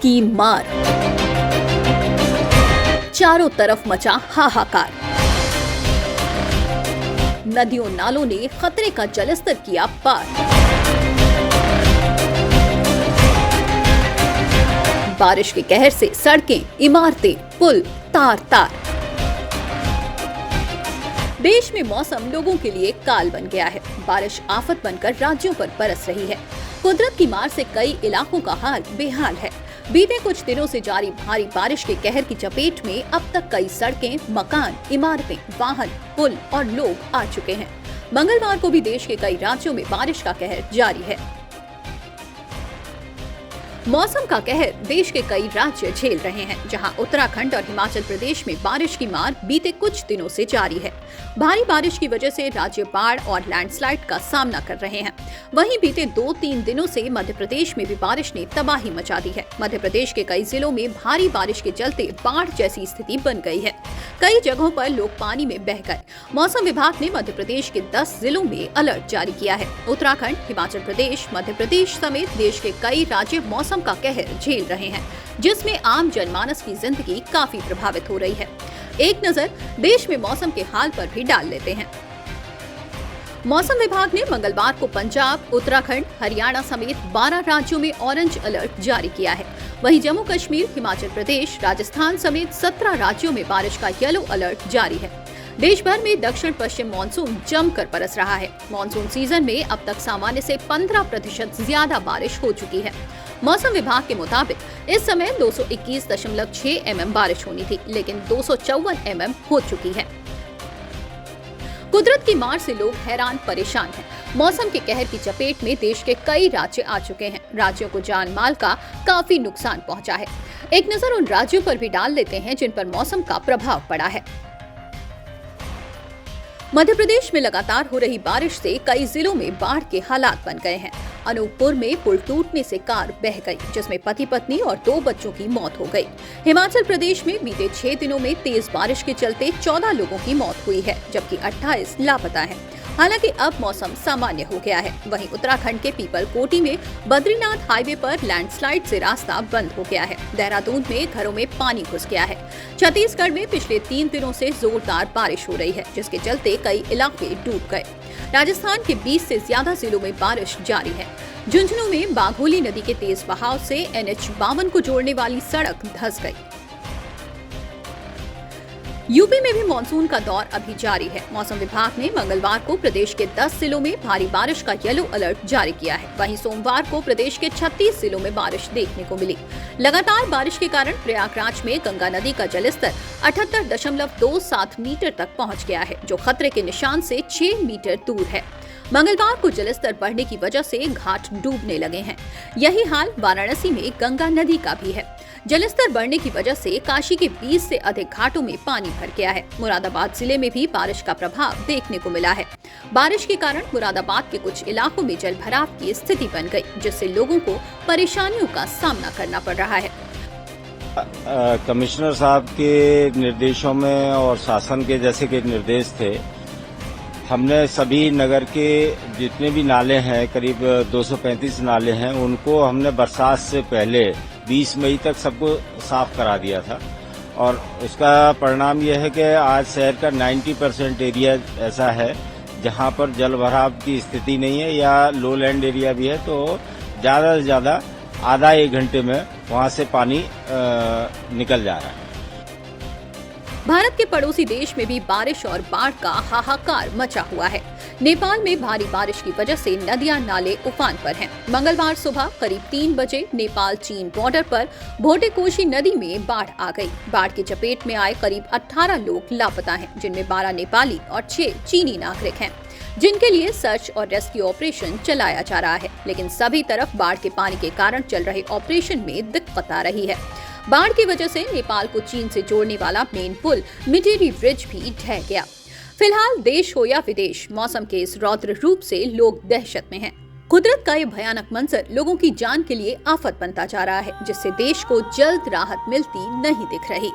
की मार, चारों तरफ मचा हाहाकार। नदियों नालों ने खतरे का जलस्तर किया पार। बारिश के कहर से सड़कें, इमारतें, पुल तार-तार। देश में मौसम लोगों के लिए काल बन गया है। बारिश आफत बनकर राज्यों पर बरस रही है। कुदरत की मार से कई इलाकों का हाल बेहाल है। बीते कुछ दिनों से जारी भारी बारिश के कहर की चपेट में अब तक कई सड़कें, मकान, इमारतें, वाहन, पुल और लोग आ चुके हैं। मंगलवार को भी देश के कई राज्यों में बारिश का कहर जारी है। मौसम का कहर देश के कई राज्य झेल रहे हैं, जहां उत्तराखंड और हिमाचल प्रदेश में बारिश की मार बीते कुछ दिनों से जारी है। भारी बारिश की वजह से राज्य बाढ़ और लैंडस्लाइड का सामना कर रहे हैं। वहीं बीते 2-3 दिनों से मध्य प्रदेश में भी बारिश ने तबाही मचा दी है। मध्य प्रदेश के कई जिलों में भारी बारिश के चलते बाढ़ जैसी स्थिति बन गई है। कई जगहों पर लोग पानी में बह गए। मौसम विभाग ने मध्य प्रदेश के 10 जिलों में अलर्ट जारी किया है। उत्तराखंड, हिमाचल प्रदेश, मध्य प्रदेश समेत देश के कई राज्य मौसम का कहर झेल रहे हैं, जिसमें आम जनमानस की जिंदगी काफी प्रभावित हो रही है। एक नजर देश में मौसम के हाल पर भी डाल लेते हैं। मौसम विभाग ने मंगलवार को पंजाब, उत्तराखंड, हरियाणा समेत 12 राज्यों में ऑरेंज अलर्ट जारी किया है। वहीं जम्मू कश्मीर, हिमाचल प्रदेश, राजस्थान समेत 17 राज्यों में बारिश का येलो अलर्ट जारी है। देश भर में दक्षिण पश्चिम मानसून जमकर बरस रहा है। मानसून सीजन में अब तक सामान्य से 15% ज्यादा बारिश हो चुकी है। मौसम विभाग के मुताबिक इस समय 221.6 mm बारिश होनी थी, लेकिन 254 mm हो चुकी है। कुदरत की मार से लोग हैरान परेशान हैं। मौसम के कहर की चपेट में देश के कई राज्य आ चुके हैं। राज्यों को जान माल का काफी नुकसान पहुंचा है। एक नजर उन राज्यों पर भी डाल लेते हैं जिन पर मौसम का प्रभाव पड़ा है। मध्य प्रदेश में लगातार हो रही बारिश से कई जिलों में बाढ़ के हालात बन गए हैं। अनूपपुर में पुल टूटने से कार बह गई, जिसमें पति पत्नी और 2 बच्चों की मौत हो गई। हिमाचल प्रदेश में बीते 6 दिनों में तेज बारिश के चलते 14 लोगों की मौत हुई है, जबकि 28 लापता हैं। हालांकि अब मौसम सामान्य हो गया है। वहीं उत्तराखंड के पीपलकोटी में बद्रीनाथ हाईवे पर लैंडस्लाइड से रास्ता बंद हो गया है। देहरादून में घरों में पानी घुस गया है। छत्तीसगढ़ में पिछले 3 दिनों से जोरदार बारिश हो रही है, जिसके चलते कई इलाके डूब गए। राजस्थान के 20 से ज्यादा जिलों में बारिश जारी है। झुंझुनू में बाघोली नदी के तेज बहाव से NH 52 को जोड़ने वाली सड़क धंस गई। यूपी में भी मानसून का दौर अभी जारी है। मौसम विभाग ने मंगलवार को प्रदेश के 10 जिलों में भारी बारिश का येलो अलर्ट जारी किया है। वहीं सोमवार को प्रदेश के 36 जिलों में बारिश देखने को मिली। लगातार बारिश के कारण प्रयागराज में गंगा नदी का जलस्तर 78.27 मीटर तक पहुंच गया है, जो खतरे के निशान से 6 मीटर दूर है। मंगलवार को जलस्तर बढ़ने की वजह से घाट डूबने लगे हैं। यही हाल वाराणसी में गंगा नदी का भी है। जलस्तर बढ़ने की वजह से काशी के 20 से अधिक घाटों में पानी भर गया है। मुरादाबाद जिले में भी बारिश का प्रभाव देखने को मिला है। बारिश के कारण मुरादाबाद के कुछ इलाकों में जलभराव की स्थिति बन गई, जिससे लोगों को परेशानियों का सामना करना पड़ रहा है। कमिश्नर साहब के निर्देशों में और शासन के जैसे के निर्देश थे, हमने सभी नगर के जितने भी नाले हैं, करीब 235 नाले हैं, उनको हमने बरसात से पहले 20 मई तक सबको साफ करा दिया था। और उसका परिणाम यह है कि आज शहर का 90% एरिया ऐसा है जहां पर जल भराव की स्थिति नहीं है, या लो लैंड एरिया भी है, तो ज्यादा से ज्यादा आधा 1 घंटे में वहां से पानी निकल जा रहा है। भारत के पड़ोसी देश में भी बारिश और बाढ़ का हाहाकार मचा हुआ है। नेपाल में भारी बारिश की वजह से नदियां नाले उफान पर हैं। मंगलवार सुबह करीब 3 बजे नेपाल चीन बॉर्डर पर भोटेकोशी नदी में बाढ़ आ गई। बाढ़ की चपेट में आए करीब 18 लोग लापता हैं, जिनमें 12 नेपाली और 6 चीनी नागरिक हैं, जिनके लिए सर्च और रेस्क्यू ऑपरेशन चलाया जा रहा है। लेकिन सभी तरफ बाढ़ के पानी के कारण चल रहे ऑपरेशन में दिक्कत आ रही है। बाढ़ की वजह से नेपाल को चीन से जोड़ने वाला मेन पुल मिटेरी ब्रिज भी ढह गया। फिलहाल देश हो या विदेश, मौसम के इस रौद्र रूप से लोग दहशत में हैं। कुदरत का ये भयानक मंजर लोगों की जान के लिए आफत बनता जा रहा है, जिससे देश को जल्द राहत मिलती नहीं दिख रही।